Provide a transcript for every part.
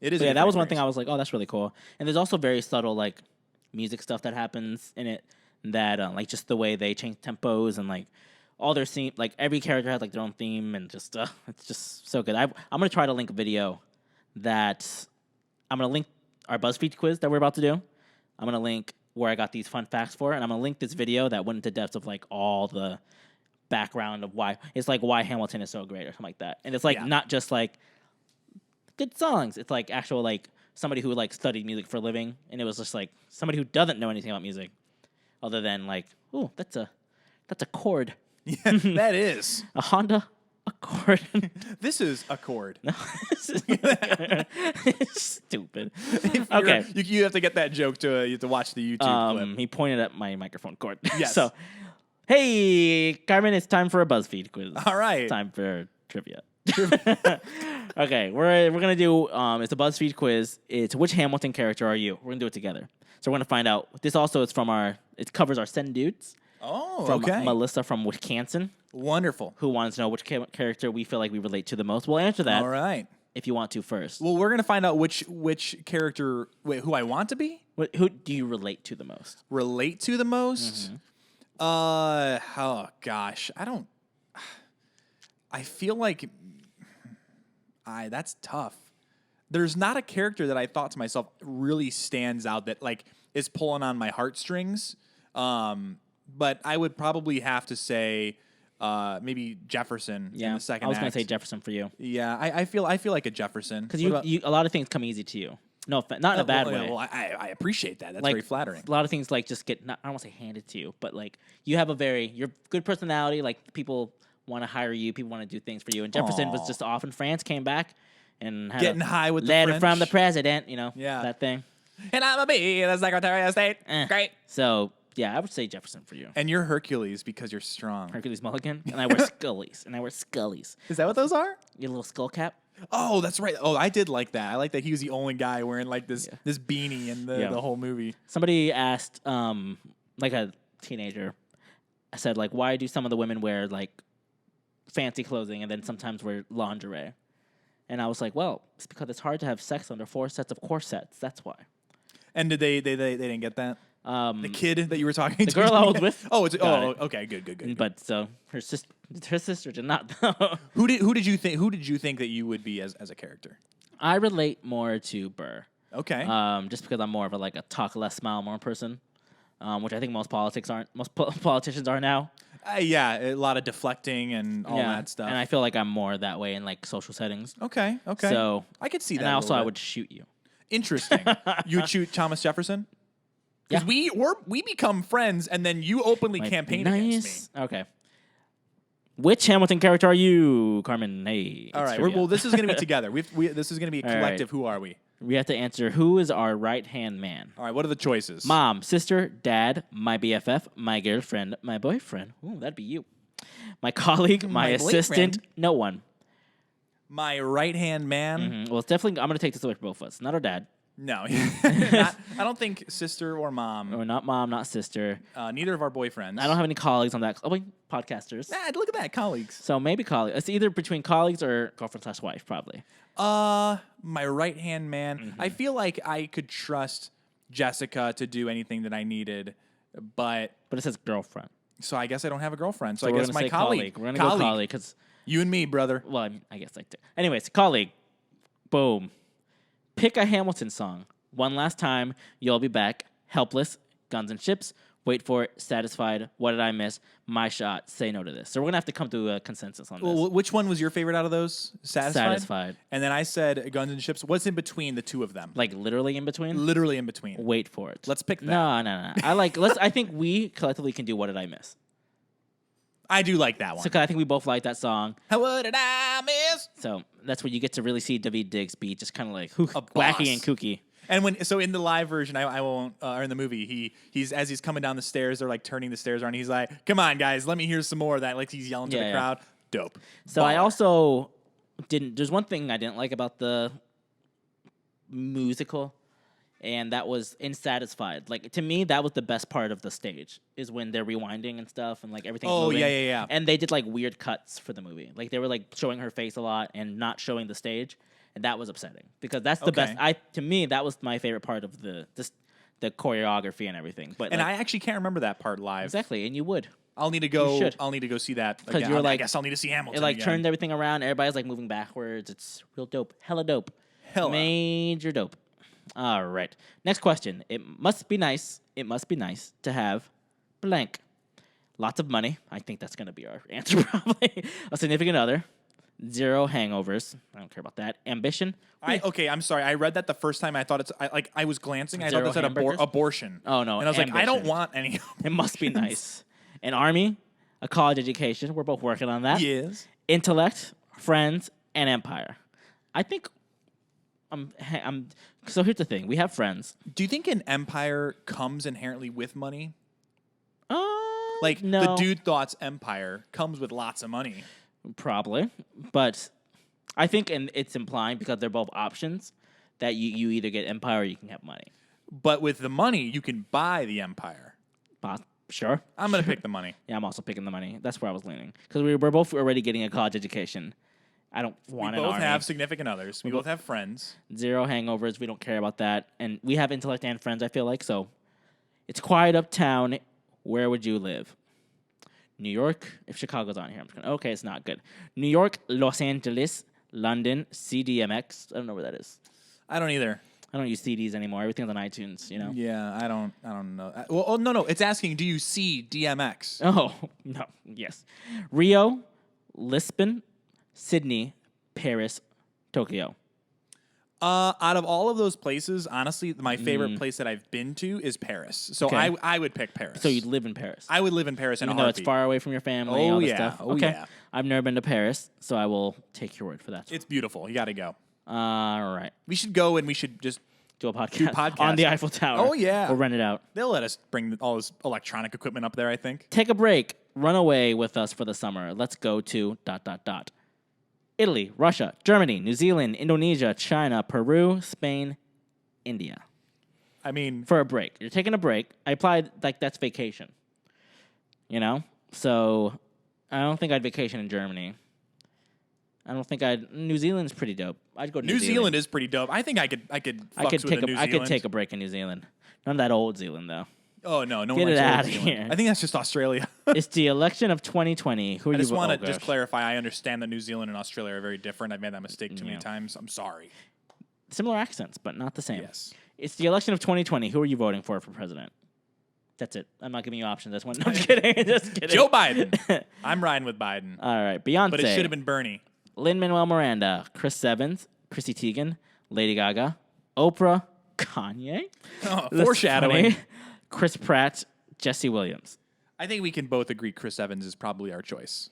It is. But a yeah, good that was one phrase. thing I was like, oh, that's really cool. And there's also very subtle like music stuff that happens in it that like just the way they change tempos and like all their scene, like every character has like their own theme and just it's just so good. I'm gonna try to link a video that I'm gonna link our BuzzFeed quiz that we're about to do. I'm gonna link where I got these fun facts for, and I'm gonna link this video that went into depths of like all the background of why it's like why Hamilton is so great or something like that. And it's like not just like good songs. It's like actual like somebody who like studied music for a living, and it was just like somebody who doesn't know anything about music other than like, oh, that's a chord. Yeah, that is A Honda Accord. This is a chord. No, it's stupid. Okay, You have to get that joke to you have to watch the YouTube clip. he pointed at my microphone cord. Yes. So, hey, Carmen, it's time for a BuzzFeed quiz. All right. It's time for trivia. Okay, we're gonna do it's a BuzzFeed quiz. It's which Hamilton character are you? We're gonna do it together. So we're gonna find out. This also is from it covers our Send Dudes. Oh, From okay. Melissa from Wisconsin, Wonderful. who wants to know which character we feel like we relate to the most. We'll answer that All right. if you want to first. Well, we're gonna find out which character, who I want to be, Who do you relate to the most? relate to the most. Oh gosh, I feel like that's tough. There's not a character that I thought to myself really stands out that like is pulling on my heartstrings. But I would probably have to say maybe Jefferson in the second I was act. going to say Jefferson for you Yeah, I feel like a Jefferson. because you a lot of things come easy to you. No, not in a bad way. Well, I appreciate that. That's Like, very flattering. A lot of things like just get I don't want to say handed to you, but like you have you're good personality. Like people want to hire you, people want to do things for you. And Jefferson was just off in France, came back and had Getting a high with the letter French. from the president. Yeah. that thing. And I'm a be the Secretary of State. Great. So yeah, I would say Jefferson for you. And you're Hercules because you're strong. Hercules Mulligan, and I wear Scullies. Is that what those are? Your little skull cap. Oh, that's right. Oh, I did like that. I like that he was the only guy wearing like this beanie in the whole movie. Somebody asked, like a teenager, I said, like, why do some of the women wear like fancy clothing and then sometimes wear lingerie? And I was like, well, it's because it's hard to have sex under 4 sets of corsets. That's why. And did they didn't get that? The kid that you were talking to? The girl I was with. Oh, got it. Okay, good. But so her sister did not though. Who did you think that you would be as a character? I relate more to Burr. Okay. Just because I'm more of a talk less, smile more person, which I think most politicians are now. Yeah, a lot of deflecting and all that stuff. And I feel like I'm more that way in like social settings. Okay. So I could see that. And also, I bit. would shoot you. Interesting. You would shoot Thomas Jefferson? Because Yeah. we become friends, and then you openly campaign against me. Okay. Which Hamilton character are you, Carmen? Hey. All it's right. trivia. Well, this is going to be together. This is going to be a All right. collective. Who are we? We have to answer who is our right hand man. All right. What are the choices? Mom, sister, dad, my BFF, my girlfriend, my boyfriend. Ooh, that'd be you. My colleague, my assistant, boyfriend. no one. My right hand man. Well, it's definitely. I'm gonna take this away from both of us. Not our dad. No, I don't think sister or mom. Or not mom, not sister. Neither of our boyfriends. I don't have any colleagues on that. Oh wait, podcasters. Look at that, colleagues. So maybe colleagues. It's either between colleagues or girlfriend/wife, probably. My right hand man. I feel like I could trust Jessica to do anything that I needed, but it says girlfriend. so I guess I don't have a girlfriend. So I we're guess gonna my say colleague. We're gonna go colleague because You and me, brother. well, I guess I do. Anyways, colleague. Boom. Pick a Hamilton song. One last time. You'll be back. Helpless. Guns and Ships. Wait for it. Satisfied. What did I miss? My shot. Say no to this. So we're gonna have to come to a consensus on this. Well, which one was your favorite out of those? Satisfied. And then I said Guns and Ships. What's in between the two of them? Like literally in between. Literally in between. Wait for it. Let's pick that. No. I think we collectively can do What Did I Miss? I do like that one. So 'cause I think we both like that song. What did I miss? So that's where you get to really see David Diggs be just kind of like A wacky boss. and kooky. And in the live version, I won't, or in the movie, he's as he's coming down the stairs, they're like turning the stairs around. He's like, "Come on, guys, let me hear some more of that." Like he's yelling to the crowd. Dope. So I Baller. also didn't. There's one thing I didn't like about the musical, and that was Insatisfied. Like to me, that was the best part of the stage is when they're rewinding and stuff, and like everything's Oh, moving. yeah. And they did like weird cuts for the movie. Like they were like showing her face a lot and not showing the stage. and that was upsetting because that's the best. To me, that was my favorite part of the choreography and everything. But I actually can't remember that part live. Exactly, and you would. I'll need to go. I'll need to go see that because you're like. I guess I'll need to see Hamilton. It again. turned everything around. Everybody's moving backwards. It's real dope. Hella dope. Major dope. All right. Next question. It must be nice. It must be nice to have blank. Lots of money. I think that's gonna be our answer probably. A significant other. 0 hangovers. I don't care about that. Ambition. I'm sorry. I read that the first time. I thought it's I was glancing. I thought it said abortion. Oh no. And I was like, I don't want any. It must be nice. An army, a college education. We're both working on that. Yes. Intellect, friends, and empire. I think I'm. So here's the thing. We have friends. Do you think an empire comes inherently with money? No. The dude thought's empire comes with lots of money. Probably, but I think it's implying because they're both options that you either get empire or you can have money. But with the money, you can buy the empire. Sure. I'm going to pick the money. Yeah, I'm also picking the money. That's where I was leaning. Because we're both already getting a college education. I don't want an army. We both have significant others. We both have friends. 0 hangovers. We don't care about that. And we have intellect and friends, I feel like. So it's quiet uptown. Where would you live? New York. If Chicago's on here, I'm just going to... Okay, it's not good. New York, Los Angeles, London, CDMX. I don't know where that is. I don't either. I don't use CDs anymore. Everything's on iTunes, you know? Yeah, I don't know. Well, no. It's asking, do you see DMX? Oh, no. Yes. Rio, Lisbon, Sydney, Paris, Tokyo. Out of all of those places, honestly, my favorite place that I've been to is Paris. So Okay. I would pick Paris. So you'd live in Paris? I would live in Paris in a Even though heartbeat. it's far away from your family and all this stuff? Oh, okay. yeah. I've never been to Paris, so I will take your word for that. It's beautiful. You got to go. All right. We should go and we should just Do a podcast, podcast. on the Eiffel Tower. Oh, yeah. We'll rent it out. They'll let us bring all this electronic equipment up there, I think. Take a break. Run away with us for the summer. Let's go to ... Italy, Russia, Germany, New Zealand, Indonesia, China, Peru, Spain, India. I mean... For a break. You're taking a break. I applied that's vacation. You know? So I don't think I'd vacation in Germany. I don't think New Zealand's pretty dope. I'd go to New Zealand. New Zealand is pretty dope. I think I could I could take a break in New Zealand. None of that old Zealand though. Oh no, no Get one it likes out old of Zealand. here. I think that's just Australia. It's the election of 2020. Who are I you just want to gosh. just clarify. I understand that New Zealand and Australia are very different. I've made that mistake too many times. I'm sorry. Similar accents, but not the same. Yes. It's the election of 2020. Who are you voting for president? That's it. I'm not giving you options. That's one. No, I'm just kidding. Just kidding. Joe Biden. I'm riding with Biden. All right. Beyonce. But it should have been Bernie. Lin-Manuel Miranda, Chris Evans, Chrissy Teigen, Lady Gaga, Oprah, Kanye. Oh, That's foreshadowing. funny. Chris Pratt, Jesse Williams. I think we can both agree Chris Evans is probably our choice.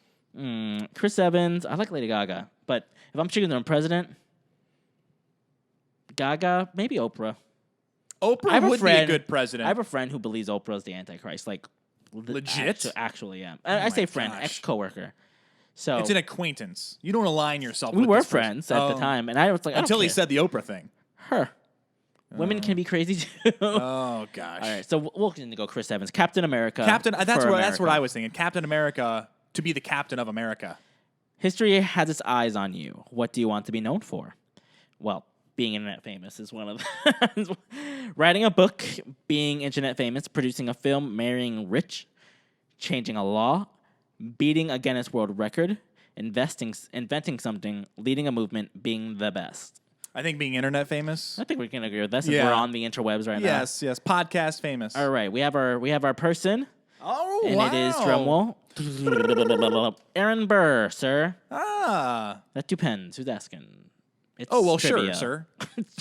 Chris Evans. I like Lady Gaga, but if I'm choosing a president, Gaga, maybe Oprah. Oprah would be a good president. I have a friend who believes Oprah's the Antichrist. Like legit? Actually, yeah. I say friend, gosh. ex-coworker. So It's an acquaintance. You don't align yourself we with were this person. friends at the time, and I was like, I Until don't he care. said the Oprah thing. Her. Women can be crazy too. Oh gosh. All right, so we'll continue to go Chris Evans, Captain America. That's for what America. I was thinking. Captain America to be the captain of America. History has its eyes on you. What do you want to be known for? Well, being internet famous is one of them. Writing a book, being internet famous, producing a film, marrying rich, changing a law, beating a Guinness World Record, inventing something, leading a movement, being the best. I think being internet famous. I think we can agree with that since Yeah. we're on the interwebs right now. Yes, podcast famous. All right, we have our person, Oh, and wow. it is drumroll. Aaron Burr, sir. Ah. That depends. Who's asking? It's Oh, well, trivia. sure,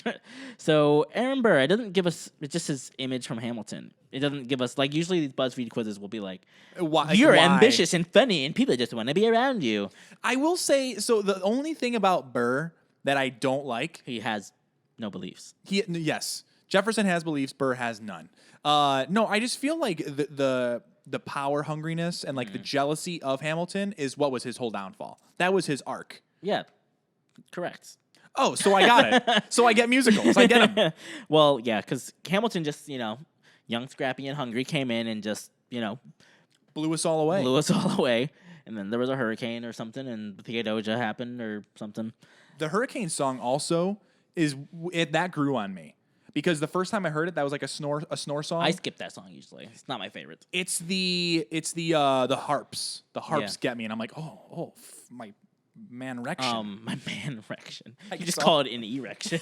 sir. So Aaron Burr, it doesn't give us. It's just his image from Hamilton. It doesn't give us usually these BuzzFeed quizzes will be like, you're ambitious and funny, and people just want to be around you. I will say so. The only thing about Burr that I don't like, He has no beliefs. yes, Jefferson has beliefs, Burr has none. No, I just feel like the power hungriness and like the jealousy of Hamilton is what was his whole downfall. That was his arc. Yeah, correct. Oh, so I got it. So I get musicals. I get them. Well, yeah, because Hamilton just young, scrappy, and hungry came in and just Blew us all away. blew us all away. And then there was a hurricane or something, and the Theodosia happened or something. The Hurricane song also that grew on me because the first time I heard it, that was like a snore song. I skip that song usually. It's not my favorite. It's the harps. The harps get me, and I'm like, my man erection. My man erection. You I just saw- call it an erection.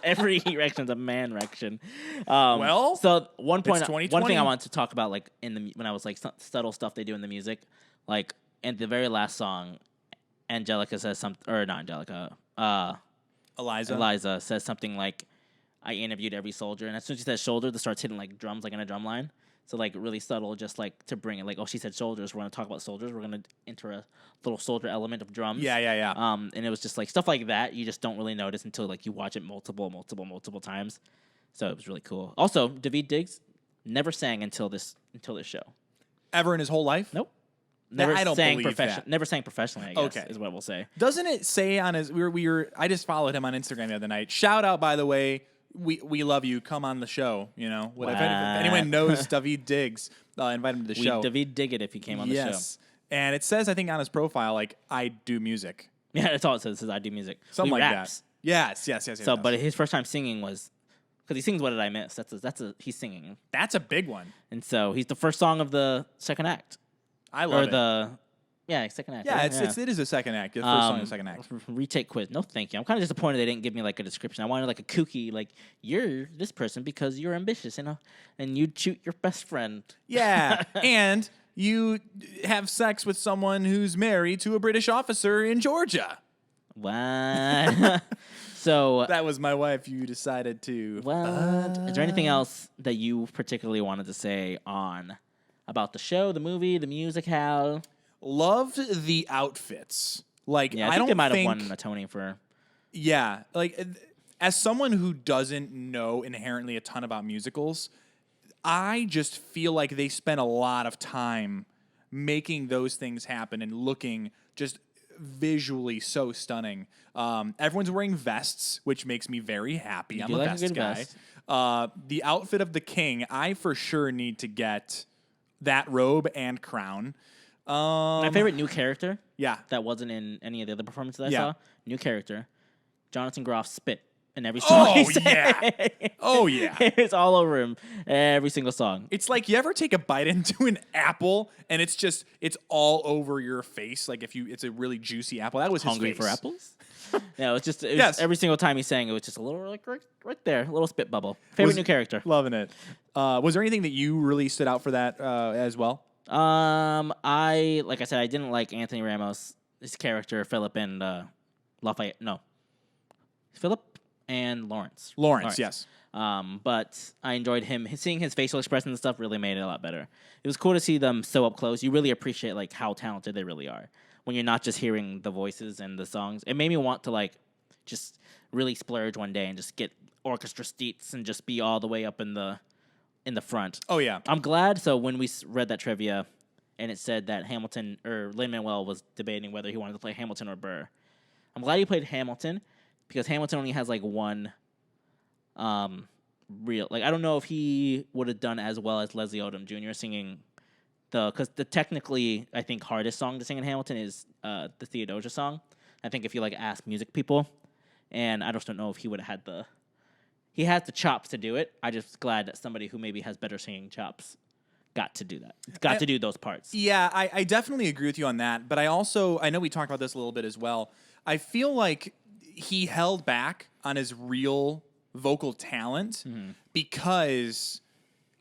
Every erection is a man erection. it's So one thing 2020. I wanted to talk about, like when I was like subtle stuff they do in the music, like in the very last song, Angelica says something, or not Angelica, Eliza says something like, "I interviewed every soldier," and as soon as she says shoulder, that starts hitting like drums, like in a drum line. So like really subtle, just like to bring it, like, oh, she said soldiers. We're gonna talk about soldiers. We're gonna enter a little soldier element of drums. Yeah. And it was just like stuff like that. You just don't really notice until like you watch it multiple times. So it was really cool. Also, David Diggs never sang until this show. Ever in his whole life? Nope. I don't believe that. Never sang professionally, I guess, Okay. is what we'll say. Doesn't it say on his? We were. I just followed him on Instagram the other night. Shout out, by the way. We love you. Come on the show. You know, if anyone knows David Diggs, invite him to the show. David dig it if he came on the show. And it says, I think on his profile, like, I do music. Yeah, that's all it says. It says I do music. Something He like raps. that. Yes. So, but his first time singing was because he sings "What Did I Miss?" He's singing, that's a big one. and so he's the first song of the second act. I love it. Second act. Yeah, right? it is a second act. The first song of the second act. Retake quiz. No, thank you. I'm kind of disappointed they didn't give me like a description. I wanted like a kooky, like you're this person because you're ambitious, and you'd shoot your best friend. Yeah, and you have sex with someone who's married to a British officer in Georgia. What? So That was my wife. You decided to. what? Is there anything else that you particularly wanted to say about the show, the movie, the music, Hal? Loved the outfits. Like, Yeah, I I think don't they might have think won a Tony for. Yeah, like as someone who doesn't know inherently a ton about musicals, I just feel like they spent a lot of time making those things happen and looking just visually so stunning. Everyone's wearing vests, which makes me very happy. I'm do a like a vest good guy. vest. The outfit of the king, I for sure need to get that robe and crown. My favorite new character Yeah. that wasn't in any of the other performances I Yeah. saw. New character, Jonathan Groff spit in every song. he sang. yeah. Oh, yeah. It's all over him. Every single song. It's like you ever take a bite into an apple and it's all over your face. Like it's a really juicy apple. That was his Hungry face. for apples? Yeah, it was Yes. every single time he sang, it was just a little like right there, a little spit bubble. Favorite new character. Loving it. Was there anything that you really stood out for that as well? Like I said, I didn't like Anthony Ramos, his character Philip and Lafayette. No, Philip and Lawrence. Lawrence, yes. But I enjoyed him. Seeing his facial expressions and stuff really made it a lot better. It was cool to see them so up close. You really appreciate like how talented they really are when you're not just hearing the voices and the songs. It made me want to like just really splurge one day and just get orchestra seats and just be all the way up in the front. Oh, yeah. I'm glad. So when we read that trivia, and it said that Hamilton or Lin-Manuel was debating whether he wanted to play Hamilton or Burr. I'm glad he played Hamilton because Hamilton only has like one real. Like I don't know if he would have done as well as Leslie Odom Jr. singing because the technically I think hardest song to sing in Hamilton is the Theodosia song. I think if you like ask music people, and I just don't know if he would have had He has the chops to do it. I'm just glad that somebody who maybe has better singing chops got to do that. Got to do those parts. Yeah, I definitely agree with you on that. But I know we talked about this a little bit as well. I feel like he held back on his real vocal talent because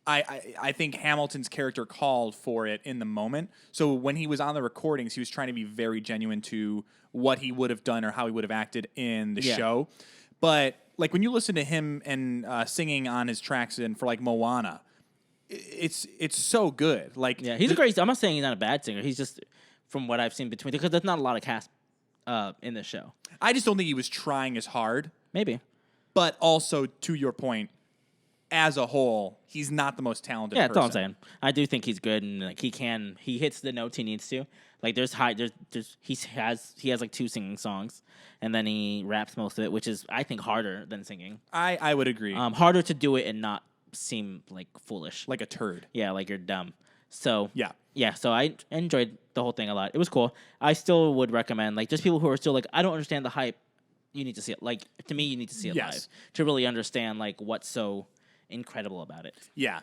I think Hamilton's character called for it in the moment. So when he was on the recordings, he was trying to be very genuine to what he would have done or how he would have acted in the show. But like when you listen to him and singing on his tracks and for like Moana, it's so good. Like He's a great. I'm not saying he's not a bad singer. He's just from what I've seen between because there's not a lot of cast in this show. I just don't think he was trying as hard. Maybe. But also to your point, as a whole, he's not the most talented. Yeah, person. that's all I'm saying. I do think he's good and like he hits the notes he needs to. Like there's he has like 2 singing songs and then he raps most of it, which is I think harder than singing. I would agree. Harder to do it and not seem like foolish. Like a turd. Yeah, like you're dumb. So Yeah. yeah, so I enjoyed the whole thing a lot. It was cool. I still would recommend, like, just people who are still like, I don't understand the hype. You need to see it. Like, to me, you need to see it Yes. live to really understand like what's so incredible about it. Yeah.